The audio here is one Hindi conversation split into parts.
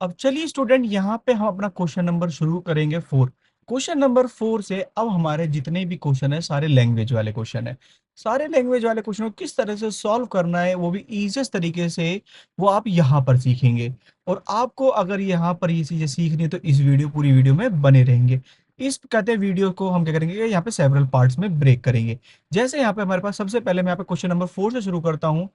अब चलिए स्टूडेंट, यहाँ पे हम अपना क्वेश्चन नंबर शुरू करेंगे 4। क्वेश्चन नंबर 4 से अब हमारे जितने भी क्वेश्चन है सारे लैंग्वेज वाले क्वेश्चन है। सारे लैंग्वेज वाले क्वेश्चन को किस तरह से सॉल्व करना है वो भी इजीएस्ट तरीके से वो आप यहाँ पर सीखेंगे। और आपको अगर यहाँ पर ये चीजें सीखनी है तो इस पूरी वीडियो में बने रहेंगे। इस कहते हैं वीडियो को हम क्या करेंगे कि यहाँ पे सेवरल पार्ट्स में ब्रेक करेंगे। जैसे यहाँ पे हमारे पास सबसे पहले मैं यहाँ पे क्वेश्चन नंबर 4 से शुरू करता हूँ।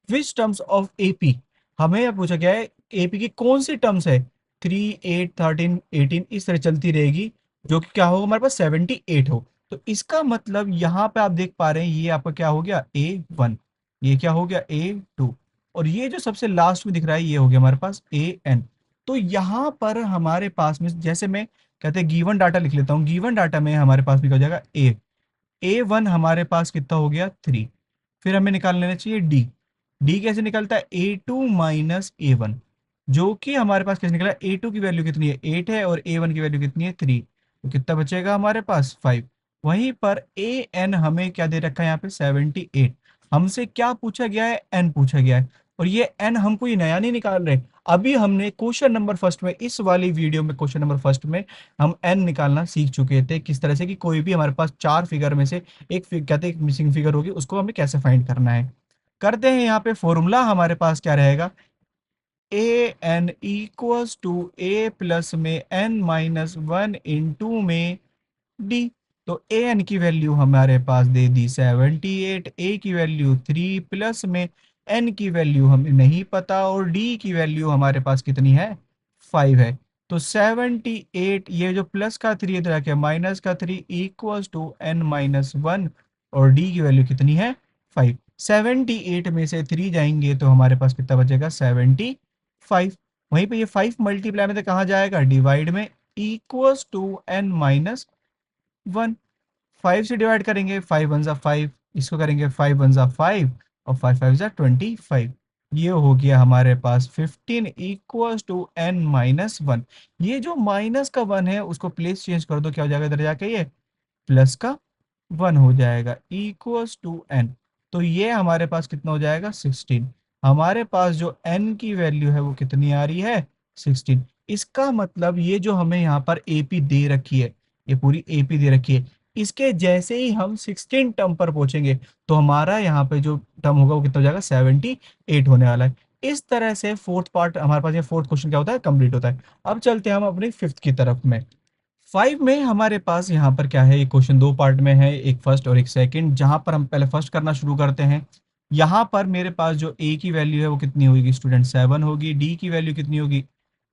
विच टर्म्स ऑफ एपी, हमें यह पूछा गया है एपी की कौन सी टर्म्स है। 3, 8, 13, 18 इस तरह चलती रहेगी, जो कि क्या होगा हमारे पास 78 हो। तो इसका मतलब यहाँ पे आप देख पा रहे हैं ये आपका क्या हो गया A1, ये क्या हो गया A2, और ये जो सबसे लास्ट में दिख रहा है ये हो गया हमारे पास AN। तो यहाँ पर हमारे पास में जैसे मैं कहते हैं गिवन डाटा लिख लेता हूँ। गिवन डाटा में हमारे पास भी क्या हो जाएगा A1 हमारे पास कितना हो गया 3। फिर हमें निकाल लेना चाहिए डी। डी कैसे निकलता है A2 माइनस A1, जो कि हमारे पास कैसे निकला A2 की वैल्यू कितनी है 8 है और A1 की वैल्यू कितनी है 3। तो कितना बचेगा हमारे पास 5। वहीं पर AN हमें क्या दे रखा है यहाँ पे 78। हमसे क्या पूछा गया है N पूछा गया है, और ये N हम कोई नया नहीं निकाल रहे। अभी हमने क्वेश्चन नंबर फर्स्ट में इस वाली वीडियो में क्वेश्चन नंबर फर्स्ट में हम एन निकालना सीख चुके थे, किस तरह से कि कोई भी हमारे पास 4 फिगर में से एक कहते हैं मिसिंग फिगर होगी उसको हमें कैसे फाइंड करना है। करते हैं यहाँ पे फॉर्मूला हमारे पास क्या रहेगा। A N equals to A plus में एन माइनस वन इंटू में डी। तो ए एन की वैल्यू हमारे पास दे दी 78, ए की वैल्यू 3 प्लस में एन की वैल्यू हमें नहीं पता और डी की वैल्यू हमारे पास कितनी है 5 है। तो 78, ये जो प्लस का 3 इधर आके माइनस का 3 equals to n minus one, और डी की वैल्यू कितनी है 5। 78 में से 3 जाएंगे तो हमारे पास कितना बचेगा 75। वहीं पे ये 5 मल्टीप्लाई में तो कहाँ जाएगा डिवाइड में, equals to n minus one. 5 से डिवाइड करेंगे 5 वन जा 5, इसको करेंगे 5 वन जा 5 और 5 5 जा 25। ये हो गया हमारे पास 15 equals to n minus one. ये जो माइनस का वन है उसको प्लेस चेंज कर दो, क्या हो जाएगा इधर जाके ये प्लस का वन हो जाएगा इक्वल्स टू एन। तो ये हमारे पास कितना हो जाएगा 16। हमारे पास जो एन की वैल्यू है वो कितनी आ रही है 16। इसका मतलब ये जो हमें यहाँ पर एपी दे रखी है, ये पूरी एपी दे रखी है, इसके जैसे ही हम 16 टर्म पर पहुंचेंगे तो हमारा यहाँ पे जो टर्म होगा वो कितना हो जाएगा 78 होने वाला है। इस तरह से फोर्थ पार्ट हमारे पास, ये फोर्थ क्वेश्चन क्या होता है कंप्लीट होता है। अब चलते हैं हम अपनी फिफ्थ की तरफ में। 5 में हमारे पास यहाँ पर क्या है, ये क्वेश्चन दो पार्ट में है, एक फर्स्ट और एक सेकंड। जहां पर हम पहले फर्स्ट करना शुरू करते हैं, यहाँ पर मेरे पास जो ए की वैल्यू है वो कितनी होगी स्टूडेंट 7 होगी। डी की वैल्यू कितनी होगी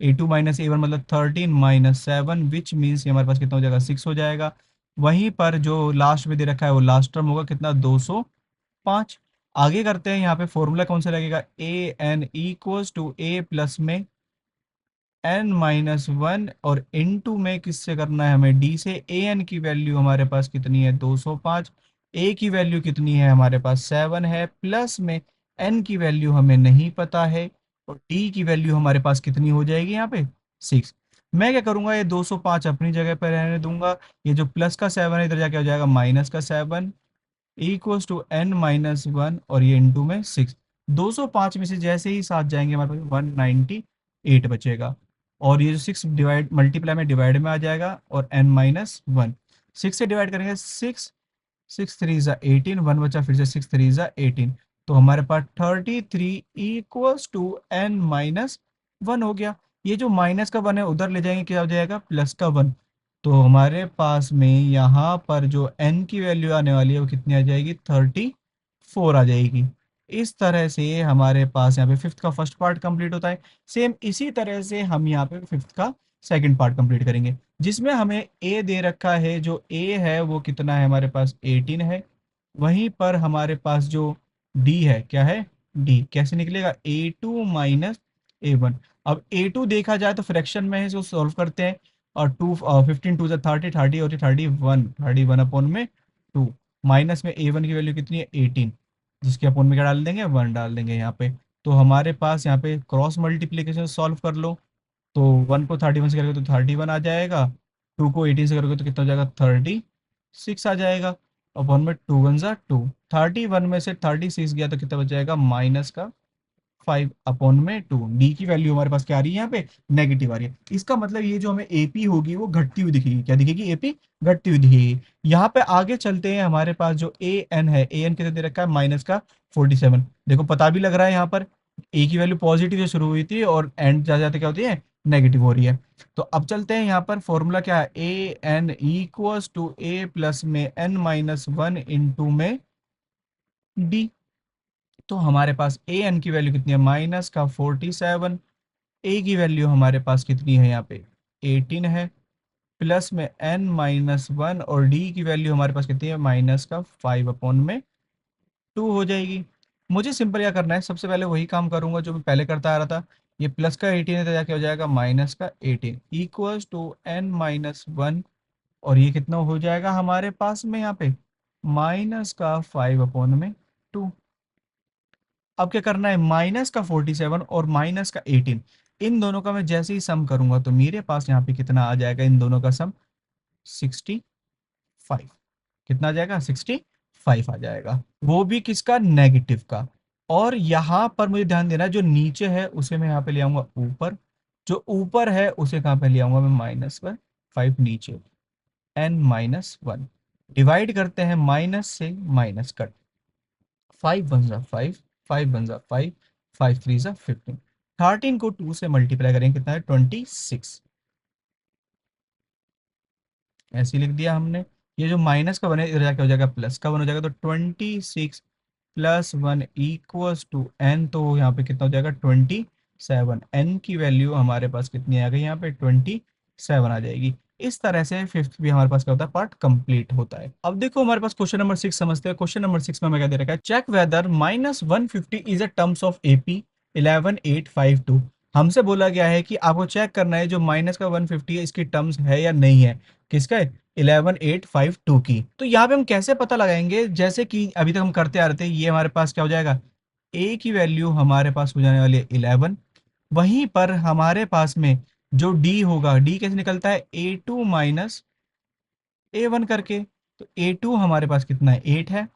A2 माइनस A1 मतलब 13 माइनस 7, विच मीन्स हमारे पास कितना हो जाएगा 6 हो जाएगा। वहीं पर जो लास्ट में दे रखा है वो लास्ट टर्म होगा कितना 205। आगे करते हैं, यहाँ पे फॉर्मूला कौन सा लगेगा A N equals to A plus में एन माइनस वन, और इन टू में किससे करना है हमें डी से। ए एन की वैल्यू हमारे पास कितनी है 205, ए की वैल्यू कितनी है हमारे पास 7 है, प्लस में एन की वैल्यू हमें नहीं पता है, और डी की वैल्यू हमारे पास कितनी हो जाएगी यहाँ पे 6। मैं क्या करूंगा ये 205 अपनी जगह पर रहने दूंगा, ये जो प्लस का 7 है इधर जाके हो जाएगा माइनस का 7 equals to n minus one, और ये इंटू में 6। 205 में से जैसे ही साथ जाएंगे हमारे पास 198 बचेगा, और ये जो 6 डिवाइड मल्टीप्लाई में डिवाइड में आ जाएगा, और एन माइनस वन 6 से डिवाइड करेंगे 6, 6 3 ज़ा 18, वन बचा फिर से 6 3 ज़ा 18। तो हमारे पास 33 equals to n minus one हो गया। ये जो माइनस का वन है उधर ले जाएंगे क्या हो जाएगा प्लस का वन। तो हमारे पास में यहाँ पर जो n की वैल्यू आने वाली है वो कितनी आ जाएगी 34 आ जाएगी। इस तरह से हमारे पास यहाँ पे फिफ्थ का फर्स्ट पार्ट कंप्लीट होता है। सेम इसी तरह से हम यहाँ पे फिफ्थ का सेकंड पार्ट कंप्लीट करेंगे, जिसमें हमें a दे रखा है। जो a है वो कितना है हमारे पास 18 है। वहीं पर हमारे पास जो d है क्या है, d कैसे निकलेगा A2 माइनस A1। अब A2 देखा जाए तो फ्रैक्शन में है, इसको सॉल्व करते हैं। और 15 2 30, 30 और 31 अपॉन में 2, माइनस में A1 की वैल्यू कितनी है 18, जिसके अपॉन में क्या डाल देंगे 1 डाल देंगे यहाँ पे। तो हमारे पास यहाँ पे क्रॉस मल्टीप्लीकेशन सॉल्व कर लो, तो 1 को 31 से करोगे तो 31 आ जाएगा, 2 को 18 से करोगे तो कितना हो जाएगा 36 आ जाएगा, अपॉन में 2 1 जा 2। 31 में से 36 गया तो कितना बच जाएगा माइनस का 5 अपॉन में 2। डी की वैल्यू हमारे पास क्या आ रही है यहाँ पे, नेगेटिव आ रही है। इसका मतलब ये जो हमें एपी होगी वो घटती हुई दिखेगी। क्या दिखेगी, एपी घटती हुई दिखेगी। यहाँ पे आगे चलते हैं, हमारे पास जो ए एन है, ए एन कितने दे रखा है, माइनस का 47। देखो पता भी लग रहा है यहाँ पर ए की वैल्यू पॉजिटिव से शुरू हुई थी और एंड जाते जाते क्या होती है, नेगेटिव हो रही है। तो अब चलते हैं, यहाँ पर फॉर्मूला क्या है, A N equals to A plus में एन माइनस वन इंटू में डी। तो हमारे पास ए एन की वैल्यू कितनी है, माइनस का 47। ए की वैल्यू हमारे पास कितनी है यहाँ पे, 18 है, प्लस में एन माइनस वन, और डी की वैल्यू हमारे पास कितनी है, माइनस का 5 अपॉन में 2 हो जाएगी। मुझे सिंपल क्या करना है, सबसे पहले वही काम करूंगा जो मैं पहले करता आ रहा था। ये प्लस का 18 है तो जाके हो जाएगा माइनस का 18 equals to n minus one, और ये कितना हो जाएगा हमारे पास में यहाँ पे, माइनस का 5 अपॉन में 2। अब क्या करना है, माइनस का 47 और माइनस का 18, इन दोनों का मैं जैसे ही सम करूंगा तो मेरे पास यहाँ पे कितना आ जाएगा, इन दोनों का सम 65। कितना आ जाएगा, 65 आ जाएगा, वो भी किसका, नेगेटिव का। और यहाँ पर मुझे ध्यान देना है, जो नीचे है उसे मैं यहाँ पे ले आऊंगा ऊपर, जो ऊपर है उसे कहाँ पे ले आऊंगा मैं, माइनस पर 5 नीचे, एन माइनस वन। डिवाइड करते हैं, माइनस से माइनस कट, 5 वन जा 5, 5 वन जा 5, 5 थ्री जा 15, 13 को 2 से मल्टीप्लाई करेंगे कितना है, 26। ऐसे ही लिख दिया हमने। ये जो माइनस का बने इधर जाके हो जाएगा प्लस का वन हो जाएगा, तो 26 plus one equals to n, तो यहाँ पे कितना हो जाएगा, 27। एन की वैल्यू हमारे पास कितनी आ गई यहाँ पे, 27 आ जाएगी। इस तरह से फिफ्थ भी हमारे पास क्या होता है, पार्ट कंप्लीट होता है। अब देखो हमारे पास क्वेश्चन नंबर 6 समझते हैं। क्वेश्चन नंबर 6 में हमें क्या दे रखा है, check whether minus 150 is a terms of AP 11852। हमसे बोला गया है कि आपको चेक करना है जो माइनस का 150 है इसकी टर्म्स है या नहीं है, किसका है, 11852 की। तो यहाँ पे हम कैसे पता लगाएंगे, जैसे कि अभी तक हम करते आ रहे थे, ये हमारे पास क्या हो जाएगा, ए की वैल्यू हमारे पास हो जाने वाली है 11। वहीं पर हमारे पास में जो डी होगा, डी कैसे निकलता है, A2 माइनस A1 करके। तो A2 हमारे पास कितना है, 8 है,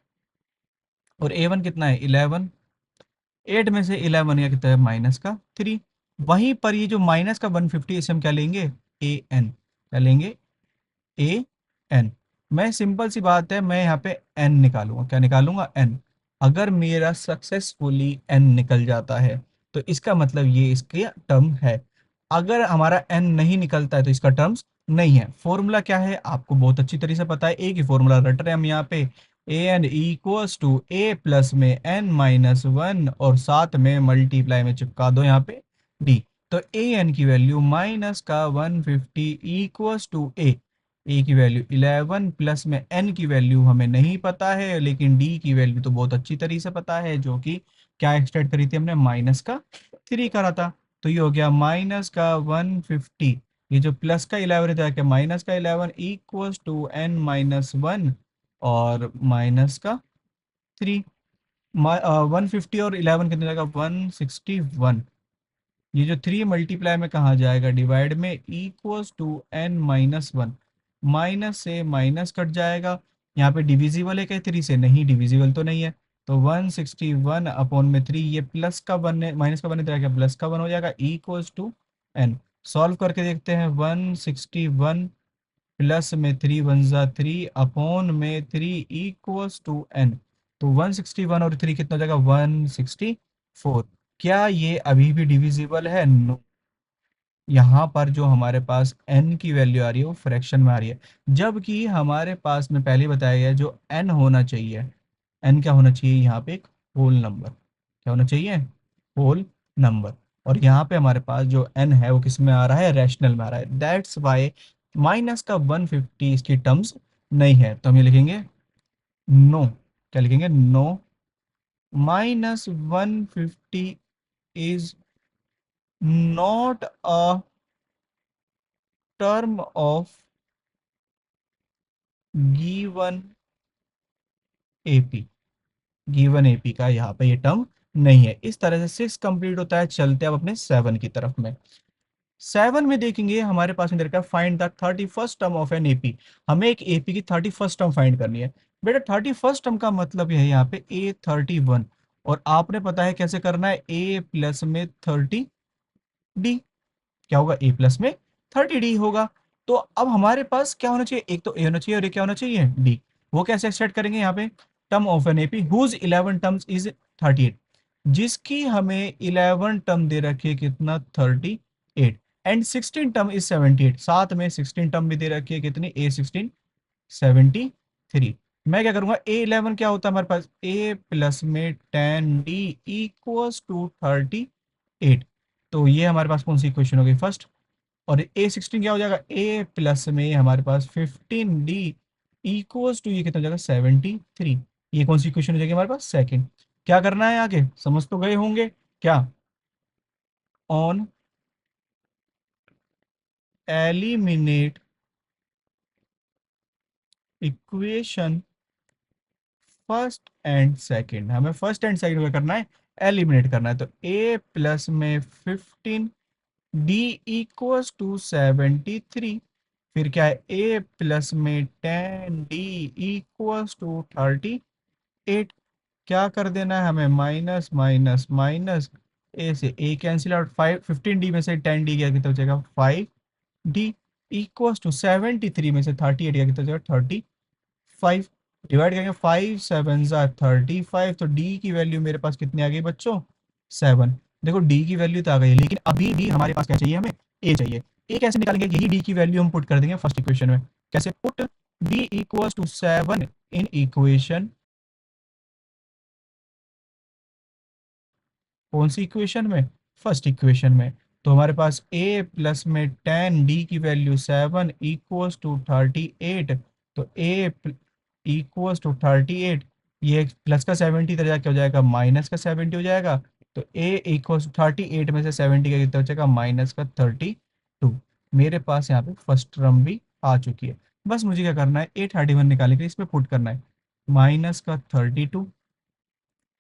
और A1 कितना है, 11। 8 में से 11 या कितना है, माइनस का 3। वहीं पर ये जो माइनस का 150, इसे हम क्या लेंगे, ए एन, क्या लेंगे, ए एन। मैं सिंपल सी बात है, मैं यहाँ पे एन निकालूंगा, क्या निकालूंगा, एन। अगर मेरा सक्सेसफुली एन निकल जाता है तो इसका मतलब ये इसके टर्म है। अगर हमारा एन नहीं निकलता है तो इसका टर्म्स नहीं है। फॉर्मूला क्या है आपको बहुत अच्छी तरीके से पता है, ए की फॉर्मूला रट रहे हैं हम यहाँ पे, A N equals to A plus में एन माइनस वन, और साथ में मल्टीप्लाई में चिपका दो यहाँ पे डी। तो ए एन की वैल्यू माइनस का 150 इक्वल्स टू ए की वैल्यू 11 प्लस में एन की वैल्यू हमें नहीं पता है, लेकिन डी की वैल्यू तो बहुत अच्छी तरीके से पता है, जो कि क्या एक्सटेंड करी थी हमने, माइनस का 3 करा था। तो ये हो गया माइनस का 150, ये जो प्लस का 11 है क्या, माइनस का 11 equals to n minus one, और माइनस का 3। 150 और 11 कितने जाएगा, 161। ये जो 3 मल्टीप्लाई में कहाँ जाएगा, डिवाइड में, equals to n minus one. Minus से माइनस कट जाएगा, यहाँ पे डिविजिबल है क्या, 3 से, नहीं डिविजिबल तो नहीं है। तो 161 अपॉन में 3, ये प्लस का वन है, माइनस का वन है, क्या प्लस का वन हो जाएगा, इक्वल्स टू एन। सॉल्व करके देखते हैं, 161 प्लस में 3 वन जा 3 अपॉन में 3 इक्वल्स टू एन। तो 161 और 3 कितना हो जाएगा, 164। क्या ये अभी भी डिविजिबल है, नो। यहाँ पर जो हमारे पास n की वैल्यू आ रही है वो फ्रैक्शन में आ रही है, जबकि हमारे पास में पहले बताया गया है जो n होना चाहिए, n क्या होना चाहिए यहाँ पे, एक होल नंबर। क्या होना चाहिए, होल नंबर। और यहाँ पे हमारे पास जो n है वो किस में आ रहा है, रैशनल में आ रहा है। दैट्स वाई माइनस का 150 इसकी टर्म्स नहीं है, तो हम ये लिखेंगे नो। क्या लिखेंगे, no minus 150 is not a term of given AP. Given AP का यहाँ पे ये टर्म नहीं है। इस तरह से 6 कंप्लीट होता है। चलते हैं अब अपने 7 की तरफ में। 7 में देखेंगे हमारे पास में दे रखा है find the 31st term of n AP. हमें एक एपी की 31st टर्म फाइंड करनी है। बेटा 31st टर्म का मतलब है यहाँ पे A31, और आपने पता है कैसे करना है, ए प्लस में 30d, क्या होगा, ए प्लस में 30d होगा। तो अब हमारे पास क्या होना चाहिए, एक तो ए होना चाहिए और एक क्या होना चाहिए, डी। वो कैसे एक्सट्रैक्ट करेंगे, यहाँ पे term of n AP whose 11 terms is 38, जिसकी हमें 11 टर्म दे रखी है कितना, 38, एंड 16 टर्म इज 78, साथ में 16 टर्म भी दे रखी है कितनी, ए 16 73। मैं क्या करूंगा, ए 11 क्या होता है हमारे पास, ए प्लस में 10d इक्वल्स टू 38। तो ये हमारे पास कौन सी इक्वेशन हो गई, फर्स्ट। और ए 16 क्या हो जाएगा, ए प्लस में हमारे पास 15d इक्वल्स टू ये कितना हो जाएगा, 73। ये कौन सी इक्वेशन हो जाएगी हमारे पास, सेकंड। क्या करना है आगे, समझ तो गए होंगे क्या, on eliminate equation first and second, हमें फर्स्ट एंड सेकंड को करना है, एलिमिनेट करना है। तो ए प्लस में 15 डी इक्वल्स टू 73, फिर क्या है, ए प्लस में 10 डी इक्वल्स टू 38। क्या कर देना है हमें, माइनस माइनस माइनस, ए से ए कैंसिल आउट, 15 डी में से 10 डी गया कितना बचेगा, 5 डी इक्वल्स टू 73 में से 38 गया कितना बचेगा, 35। डिवाइड करेंगे, 5 7 ज़ा 35, तो डी की वैल्यू मेरे पास कितनी आ गई बच्चों, 7। देखो डी की वैल्यू तो आ गई, लेकिन अभी भी हमारे पास क्या चाहिए, हमें ए चाहिए। ए कैसे निकालेंगे, यही डी की वैल्यू हम पुट कर देंगे फर्स्ट इक्वेशन में। कैसे put, d equals to 7 in equation, कौन सी इक्वेशन में, फर्स्ट इक्वेशन में। तो हमारे पास a प्लस में 10 d की वैल्यू 7 इक्वल्स टू 38, तो a इक्वल्स टू 38, ये प्लस का 70 इधर जाके हो जाएगा, माइनस का 70 हो जाएगा। तो a इक्वल्स टू 38 में से 70 का कितना हो जाएगा, माइनस का 32। मेरे पास यहाँ पे फर्स्ट टर्म भी आ चुकी है। बस मुझे क्या करना है, a31 निकालने के लिए इसमें पुट करना है, माइनस का 32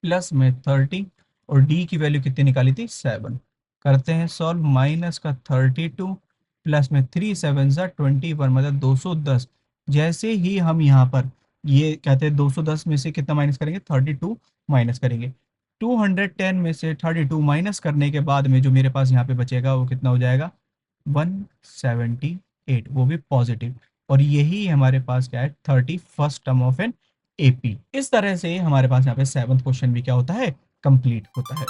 प्लस में 30, और डी की वैल्यू कितनी निकाली थी, 7। करते हैं सॉल्व, माइनस का 32 प्लस में 3 7 ज़ा 21, मतलब 210। जैसे ही हम यहाँ पर ये कहते हैं 210 में से कितना माइनस करेंगे, 32 माइनस करेंगे। 210 में से 32 माइनस करने के बाद में जो मेरे पास यहाँ पे बचेगा वो कितना हो जाएगा, 178, वो भी पॉजिटिव। और यही हमारे पास क्या है, 31st term of n AP. इस तरह से हमारे पास यहाँ पे 7th क्वेश्चन भी क्या होता है, कंप्लीट होता है।